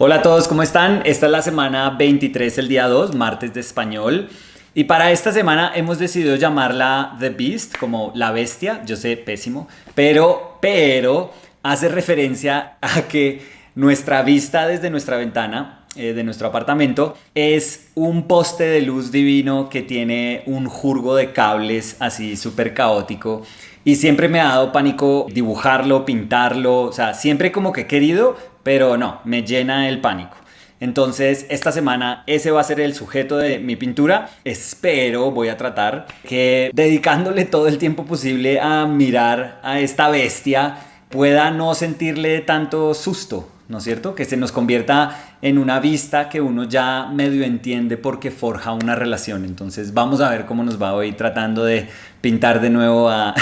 Hola a todos, ¿cómo están? Esta es la semana 23, el día 2, martes de español. Y para esta semana hemos decidido llamarla The Beast, como la bestia. Yo sé, pésimo, pero hace referencia a que nuestra vista desde nuestra ventana de nuestro apartamento es un poste de luz divino que tiene un jurgo de cables así súper caótico. Y siempre me ha dado pánico dibujarlo, pintarlo, o sea, siempre como que he querido, pero no, me llena el pánico. Entonces, esta semana ese va a ser el sujeto de mi pintura. Espero, voy a tratar que dedicándole todo el tiempo posible a mirar a esta bestia, pueda no sentirle tanto susto, ¿no es cierto? Que se nos convierta en una vista que uno ya medio entiende porque forja una relación. Entonces, vamos a ver cómo nos va hoy tratando de pintar de nuevo a,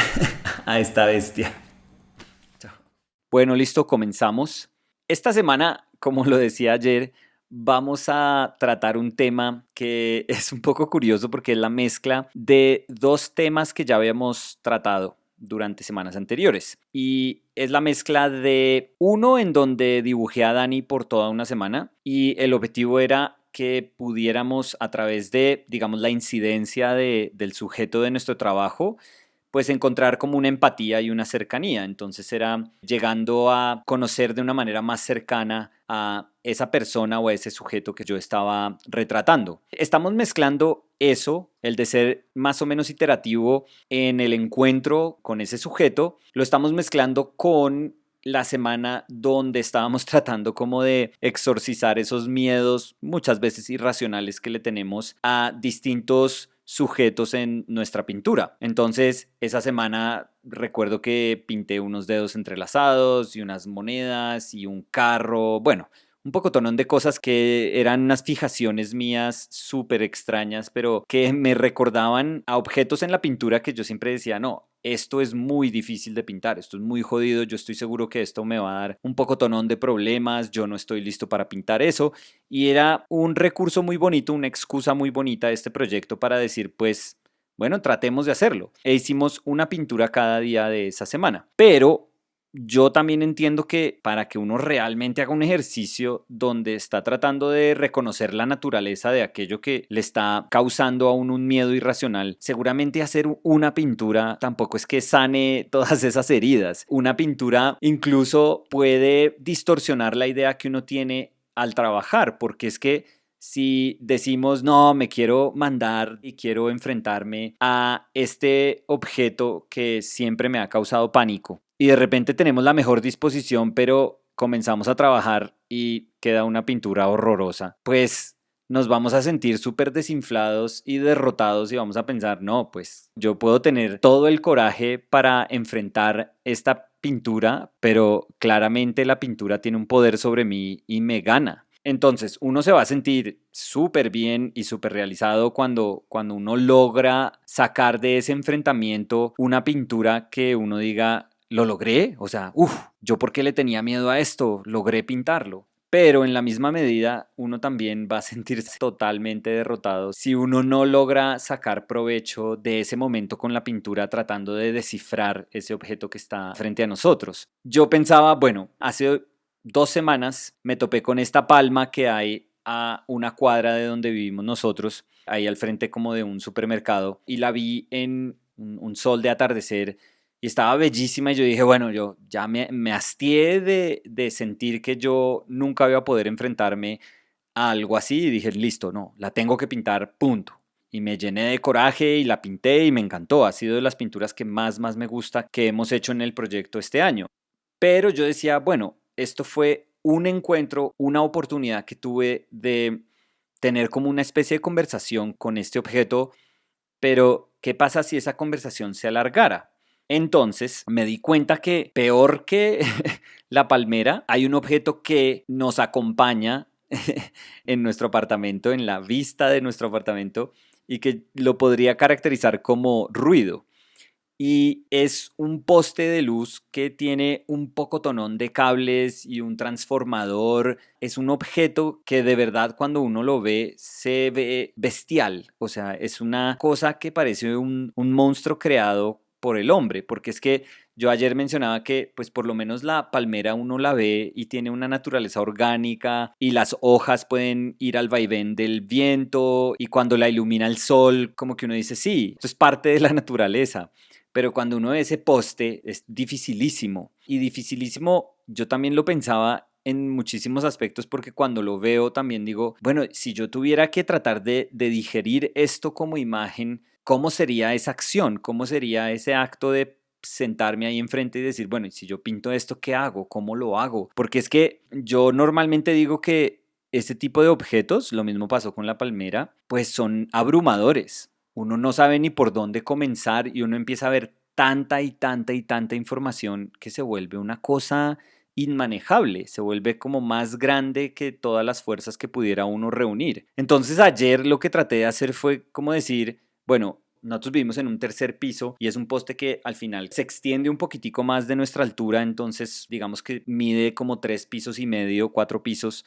a esta bestia. Bueno, listo, comenzamos. Esta semana, como lo decía ayer, vamos a tratar un tema que es un poco curioso porque es la mezcla de dos temas que ya habíamos tratado durante semanas anteriores. Y es la mezcla de uno en donde dibujé a Dani por toda una semana y el objetivo era que pudiéramos a través de, digamos, la incidencia del sujeto de nuestro trabajo, pues encontrar como una empatía y una cercanía. Entonces era llegando a conocer de una manera más cercana a esa persona o a ese sujeto que yo estaba retratando. Estamos mezclando eso, el de ser más o menos iterativo en el encuentro con ese sujeto, lo estamos mezclando con la semana donde estábamos tratando como de exorcizar esos miedos muchas veces irracionales que le tenemos a distintos sujetos en nuestra pintura. Entonces, esa semana recuerdo que pinté unos dedos entrelazados y unas monedas y un carro, bueno, un pocotonón de cosas que eran unas fijaciones mías súper extrañas, pero que me recordaban a objetos en la pintura que yo siempre decía, no, esto es muy difícil de pintar, esto es muy jodido, yo estoy seguro que esto me va a dar un pocotonón de problemas, yo no estoy listo para pintar eso. Y era un recurso muy bonito, una excusa muy bonita de este proyecto para decir, pues, bueno, tratemos de hacerlo. E hicimos una pintura cada día de esa semana. Pero yo también entiendo que para que uno realmente haga un ejercicio donde está tratando de reconocer la naturaleza de aquello que le está causando a uno un miedo irracional, seguramente hacer una pintura tampoco es que sane todas esas heridas. Una pintura incluso puede distorsionar la idea que uno tiene al trabajar, porque es que si decimos, no, me quiero mandar y quiero enfrentarme a este objeto que siempre me ha causado pánico, y de repente tenemos la mejor disposición, pero comenzamos a trabajar y queda una pintura horrorosa, pues nos vamos a sentir súper desinflados y derrotados y vamos a pensar, no, pues yo puedo tener todo el coraje para enfrentar esta pintura, pero claramente la pintura tiene un poder sobre mí y me gana. Entonces, uno se va a sentir súper bien y súper realizado cuando uno logra sacar de ese enfrentamiento una pintura que uno diga, lo logré, o sea, uff, yo por qué le tenía miedo a esto, logré pintarlo. Pero en la misma medida, uno también va a sentirse totalmente derrotado si uno no logra sacar provecho de ese momento con la pintura tratando de descifrar ese objeto que está frente a nosotros. Yo pensaba, bueno, hace 2 semanas me topé con esta palma que hay a una cuadra de donde vivimos nosotros, ahí al frente como de un supermercado, y la vi en un sol de atardecer y estaba bellísima y yo dije, bueno, yo ya me hastié de sentir que yo nunca iba a poder enfrentarme a algo así y dije, listo, no, la tengo que pintar, punto. Y me llené de coraje y la pinté y me encantó. Ha sido de las pinturas que más me gusta que hemos hecho en el proyecto este año. Pero yo decía, bueno, esto fue un encuentro, una oportunidad que tuve de tener como una especie de conversación con este objeto, pero ¿qué pasa si esa conversación se alargara? Entonces me di cuenta que peor que la palmera, hay un objeto que nos acompaña en nuestro apartamento, en la vista de nuestro apartamento, y que lo podría caracterizar como ruido. Y es un poste de luz que tiene un pocotonón de cables y un transformador. Es un objeto que de verdad cuando uno lo ve se ve bestial. O sea, es una cosa que parece un monstruo creado por el hombre, porque es que Yo ayer mencionaba que pues por lo menos la palmera uno la ve y tiene una naturaleza orgánica y las hojas pueden ir al vaivén del viento y cuando la ilumina el sol como que uno dice sí, esto es parte de la naturaleza. Pero cuando uno ve ese poste es dificilísimo y dificilísimo yo también lo pensaba en muchísimos aspectos porque cuando lo veo también digo, bueno, si yo tuviera que tratar de digerir esto como imagen, ¿cómo sería esa acción? ¿Cómo sería ese acto de sentarme ahí enfrente y decir, bueno, y si yo pinto esto, ¿qué hago? ¿Cómo lo hago? Porque es que yo normalmente digo que este tipo de objetos, lo mismo pasó con la palmera, pues son abrumadores. Uno no sabe ni por dónde comenzar y uno empieza a ver tanta y tanta y tanta información que se vuelve una cosa inmanejable, se vuelve como más grande que todas las fuerzas que pudiera uno reunir. Entonces ayer lo que traté de hacer fue como decir, bueno, nosotros vivimos en un tercer piso y es un poste que al final se extiende un poquitico más de nuestra altura, entonces digamos que mide como 3,5 pisos, 4 pisos,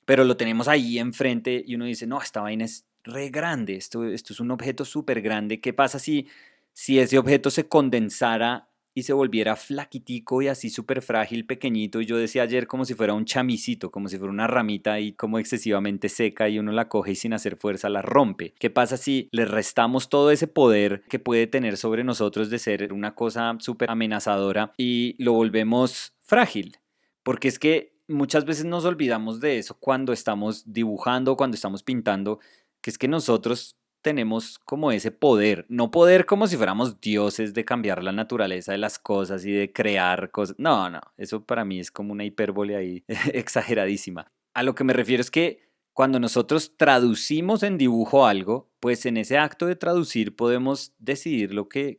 pero lo tenemos ahí enfrente y uno dice, no, esta vaina es re grande, esto es un objeto súper grande, ¿qué pasa si ese objeto se condensara y se volviera flaquitico y así súper frágil, pequeñito? Y yo decía ayer como si fuera un chamisito, como si fuera una ramita y como excesivamente seca y uno la coge y sin hacer fuerza la rompe. ¿Qué pasa si le restamos todo ese poder que puede tener sobre nosotros de ser una cosa súper amenazadora y lo volvemos frágil? Porque es que muchas veces nos olvidamos de eso cuando estamos dibujando, cuando estamos pintando, que es que nosotros tenemos como ese poder, no poder como si fuéramos dioses de cambiar la naturaleza de las cosas y de crear cosas. No, no, eso para mí es como una hipérbole ahí exageradísima. A lo que me refiero es que cuando nosotros traducimos en dibujo algo, pues en ese acto de traducir podemos decidir lo que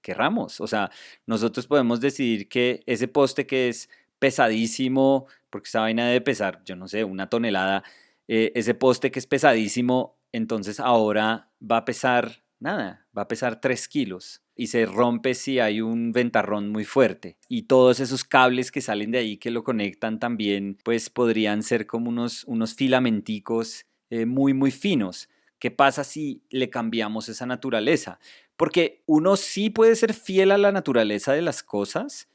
querramos. O sea, nosotros podemos decidir que ese poste que es pesadísimo, porque esa vaina debe pesar, yo no sé, 1 tonelada, ese poste que es pesadísimo, entonces ahora va a pesar nada, va a pesar 3 kilos y se rompe si hay un ventarrón muy fuerte. Y todos esos cables que salen de ahí que lo conectan también, pues podrían ser como unos filamenticos muy, muy finos. ¿Qué pasa si le cambiamos esa naturaleza? Porque uno sí puede ser fiel a la naturaleza de las cosas,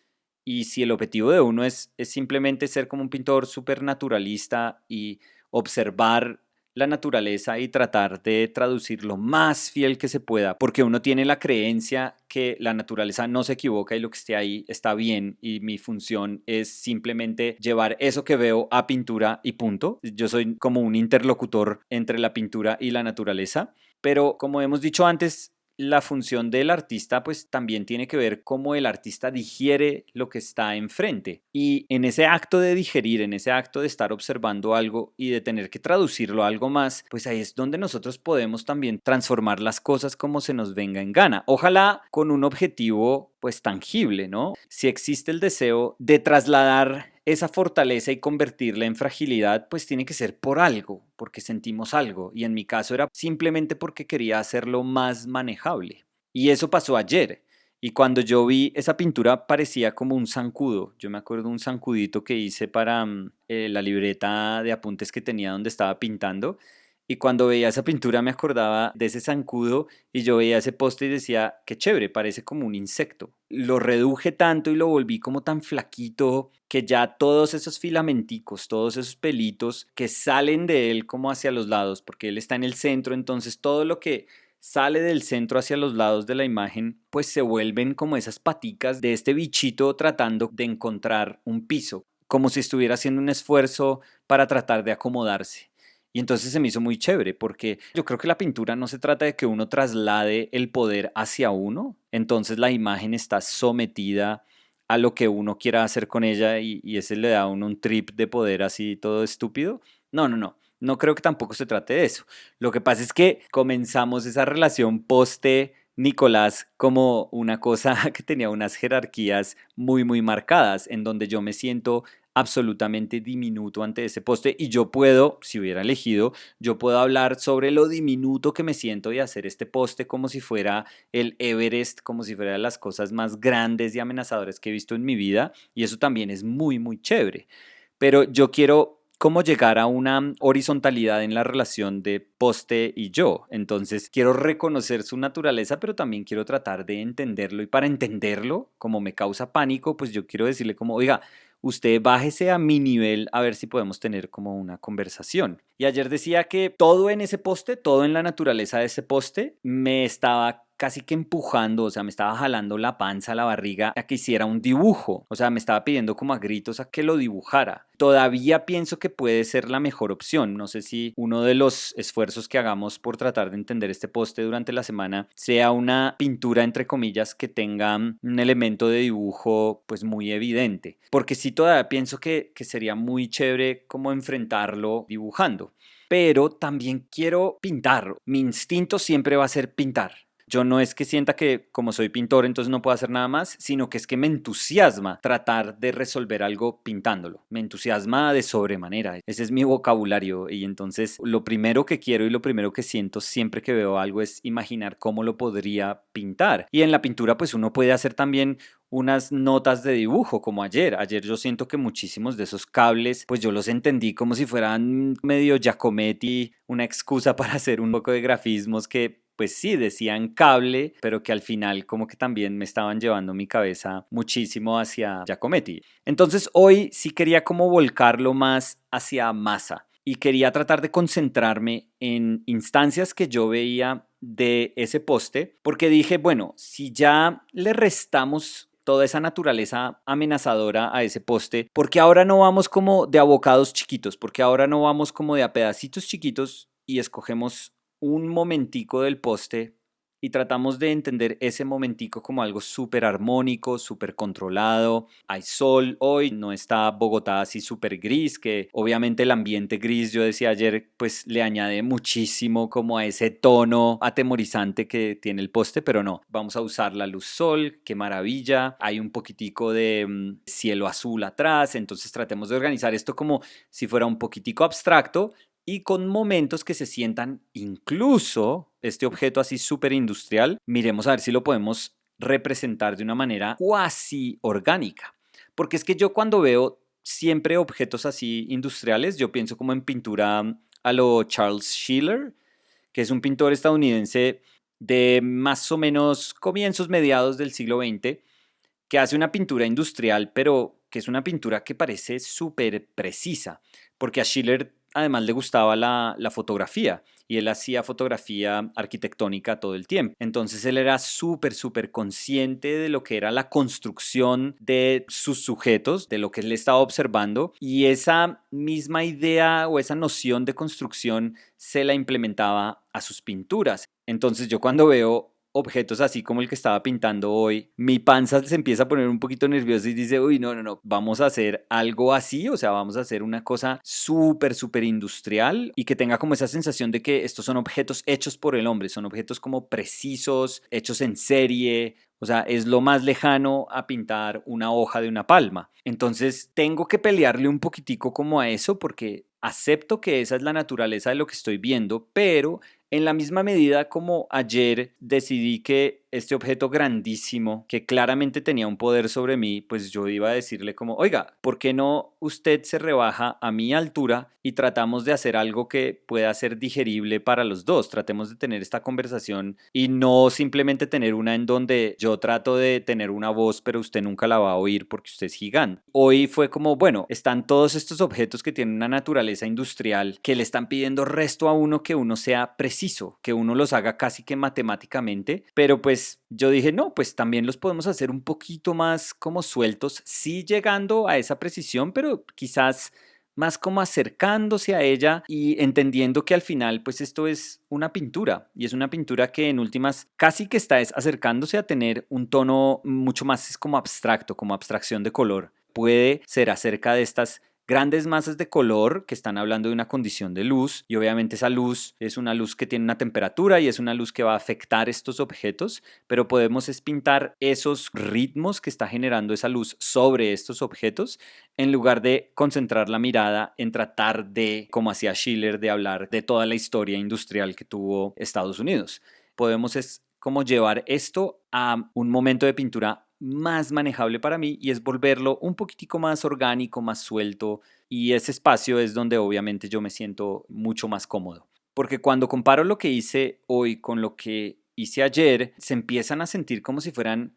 y si el objetivo de uno es simplemente ser como un pintor súper naturalista y observar la naturaleza y tratar de traducir lo más fiel que se pueda, porque uno tiene la creencia que la naturaleza no se equivoca y lo que esté ahí está bien y mi función es simplemente llevar eso que veo a pintura y punto. Yo soy como un interlocutor entre la pintura y la naturaleza, pero como hemos dicho antes, la función del artista pues también tiene que ver cómo el artista digiere lo que está enfrente. Y en ese acto de digerir, en ese acto de estar observando algo y de tener que traducirlo a algo más, pues ahí es donde nosotros podemos también transformar las cosas como se nos venga en gana. Ojalá con un objetivo pues tangible, ¿no? Si existe el deseo de trasladar esa fortaleza y convertirla en fragilidad, pues tiene que ser por algo, porque sentimos algo. Y en mi caso era simplemente porque quería hacerlo más manejable. Y eso pasó ayer. Y cuando yo vi esa pintura parecía como un zancudo. Yo me acuerdo un zancudito que hice para la libreta de apuntes que tenía donde estaba pintando. Y cuando veía esa pintura me acordaba de ese zancudo y yo veía ese poste y decía, qué chévere, parece como un insecto. Lo reduje tanto y lo volví como tan flaquito que ya todos esos filamenticos, todos esos pelitos que salen de él como hacia los lados, porque él está en el centro, entonces todo lo que sale del centro hacia los lados de la imagen, pues se vuelven como esas paticas de este bichito tratando de encontrar un piso, como si estuviera haciendo un esfuerzo para tratar de acomodarse. Y entonces se me hizo muy chévere porque yo creo que la pintura no se trata de que uno traslade el poder hacia uno, entonces la imagen está sometida a lo que uno quiera hacer con ella y ese le da a uno un trip de poder así todo estúpido. No, no, no, no creo que tampoco se trate de eso. Lo que pasa es que comenzamos esa relación poste Nicolás como una cosa que tenía unas jerarquías muy, muy marcadas, en donde yo me siento absolutamente diminuto ante ese poste y yo puedo, si hubiera elegido, yo puedo hablar sobre lo diminuto que me siento y hacer este poste como si fuera el Everest, como si fuera de las cosas más grandes y amenazadoras que he visto en mi vida y eso también es muy, muy chévere. Pero yo quiero cómo llegar a una horizontalidad en la relación de poste y yo. Entonces quiero reconocer su naturaleza, pero también quiero tratar de entenderlo. Y para entenderlo, como me causa pánico, pues yo quiero decirle como, oiga, usted bájese a mi nivel a ver si podemos tener como una conversación. Y ayer decía que todo en ese poste, todo en la naturaleza de ese poste, me estaba casi que empujando, o sea, me estaba jalando la panza, la barriga a que hiciera un dibujo. O sea, me estaba pidiendo como a gritos a que lo dibujara. Todavía pienso que puede ser la mejor opción. No sé si uno de los esfuerzos que hagamos por tratar de entender este poste durante la semana sea una pintura, entre comillas, que tenga un elemento de dibujo pues muy evidente. Porque sí todavía pienso que sería muy chévere como enfrentarlo dibujando. Pero también quiero pintar. Mi instinto siempre va a ser pintar. Yo no es que sienta que como soy pintor entonces no puedo hacer nada más, sino que es que me entusiasma tratar de resolver algo pintándolo. Me entusiasma de sobremanera. Ese es mi vocabulario y entonces lo primero que quiero y lo primero que siento siempre que veo algo es imaginar cómo lo podría pintar. Y en la pintura pues uno puede hacer también unas notas de dibujo como ayer. Ayer yo siento que muchísimos de esos cables pues yo los entendí como si fueran medio Giacometti, una excusa para hacer un poco de grafismos que pues sí, decían cable, pero que al final como que también me estaban llevando mi cabeza muchísimo hacia Giacometti. Entonces hoy sí quería como volcarlo más hacia masa y quería tratar de concentrarme en instancias que yo veía de ese poste, porque dije, bueno, si ya le restamos toda esa naturaleza amenazadora a ese poste, porque ahora no vamos como de abocados chiquitos, porque ahora no vamos como de a pedacitos chiquitos y escogemos un momentico del poste y tratamos de entender ese momentico como algo súper armónico, súper controlado. Hay sol hoy, no está Bogotá así súper gris, que obviamente el ambiente gris, yo decía ayer, pues le añade muchísimo como a ese tono atemorizante que tiene el poste, pero no, vamos a usar la luz sol, qué maravilla. Hay un poquitico de cielo azul atrás, entonces tratemos de organizar esto como si fuera un poquitico abstracto, y con momentos que se sientan incluso este objeto así súper industrial, miremos a ver si lo podemos representar de una manera cuasi orgánica. Porque es que yo cuando veo siempre objetos así industriales, yo pienso como en pintura a lo Charles Schiller, que es un pintor estadounidense de más o menos comienzos mediados del siglo XX, que hace una pintura industrial, pero que es una pintura que parece súper precisa, porque a Schiller además le gustaba la fotografía y él hacía fotografía arquitectónica todo el tiempo. Entonces él era súper consciente de lo que era la construcción de sus sujetos, de lo que él estaba observando, y esa misma idea o esa noción de construcción se la implementaba a sus pinturas. Entonces yo cuando veo objetos así como el que estaba pintando hoy, mi panza se empieza a poner un poquito nerviosa y dice, uy, no, vamos a hacer algo así, o sea, vamos a hacer una cosa súper industrial y que tenga como esa sensación de que estos son objetos hechos por el hombre, son objetos como precisos, hechos en serie. O sea, es lo más lejano a pintar una hoja de una palma. Entonces, tengo que pelearle un poquitico como a eso porque acepto que esa es la naturaleza de lo que estoy viendo, pero en la misma medida como ayer decidí que este objeto grandísimo, que claramente tenía un poder sobre mí, pues yo iba a decirle como, oiga, ¿por qué no usted se rebaja a mi altura y tratamos de hacer algo que pueda ser digerible para los dos? Tratemos de tener esta conversación y no simplemente tener una en donde yo trato de tener una voz, pero usted nunca la va a oír porque usted es gigante. Hoy fue como, bueno, están todos estos objetos que tienen una naturaleza industrial que le están pidiendo resto a uno que uno sea preciso, que uno los haga casi que matemáticamente, pero pues yo dije, no, pues también los podemos hacer un poquito más como sueltos, sí llegando a esa precisión, pero quizás más como acercándose a ella y entendiendo que al final pues esto es una pintura y es una pintura que en últimas casi que está acercándose a tener un tono mucho más como abstracto, como abstracción de color. Puede ser acerca de estas grandes masas de color que están hablando de una condición de luz y obviamente esa luz es una luz que tiene una temperatura y es una luz que va a afectar estos objetos, pero podemos es pintar esos ritmos que está generando esa luz sobre estos objetos en lugar de concentrar la mirada en tratar de, como hacía Schiller, de hablar de toda la historia industrial que tuvo Estados Unidos. Podemos es como llevar esto a un momento de pintura más manejable para mí y es volverlo un poquitico más orgánico, más suelto y ese espacio es donde obviamente yo me siento mucho más cómodo. Porque cuando comparo lo que hice hoy con lo que hice ayer, se empiezan a sentir como si fueran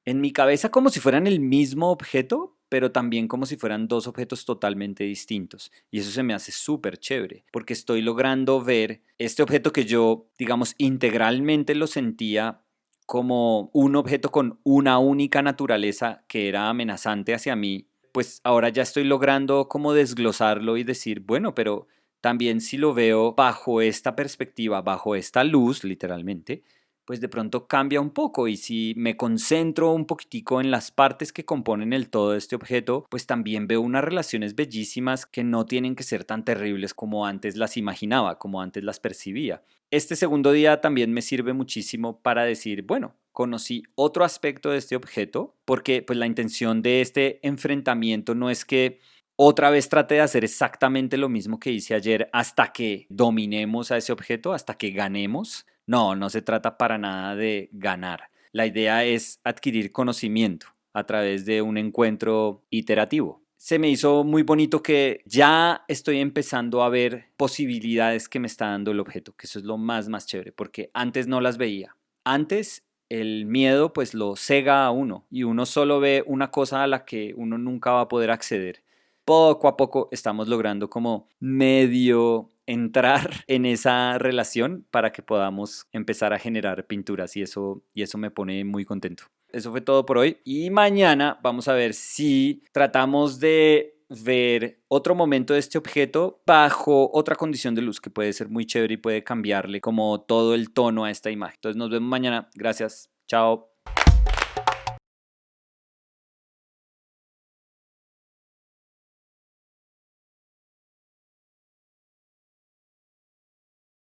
en mi cabeza como si fueran el mismo objeto, pero también como si fueran dos objetos totalmente distintos. Y eso se me hace súper chévere, porque estoy logrando ver este objeto que yo, digamos, integralmente lo sentía como un objeto con una única naturaleza que era amenazante hacia mí, pues ahora ya estoy logrando como desglosarlo y decir, bueno, pero también si lo veo bajo esta perspectiva, bajo esta luz, literalmente, pues de pronto cambia un poco y si me concentro un poquitico en las partes que componen el todo de este objeto, pues también veo unas relaciones bellísimas que no tienen que ser tan terribles como antes las imaginaba, como antes las percibía. Este segundo día también me sirve muchísimo para decir, bueno, conocí otro aspecto de este objeto, porque pues la intención de este enfrentamiento no es que otra vez trate de hacer exactamente lo mismo que hice ayer hasta que dominemos a ese objeto, hasta que ganemos. No, no se trata para nada de ganar. La idea es adquirir conocimiento a través de un encuentro iterativo. Se me hizo muy bonito que ya estoy empezando a ver posibilidades que me está dando el objeto, que eso es lo más chévere, porque antes no las veía. Antes el miedo pues lo cega a uno y uno solo ve una cosa a la que uno nunca va a poder acceder. Poco a poco estamos logrando como medio entrar en esa relación para que podamos empezar a generar pinturas y eso me pone muy contento. Eso fue todo por hoy y mañana vamos a ver si tratamos de ver otro momento de este objeto bajo otra condición de luz que puede ser muy chévere y puede cambiarle como todo el tono a esta imagen. Entonces nos vemos mañana. Gracias. Chao.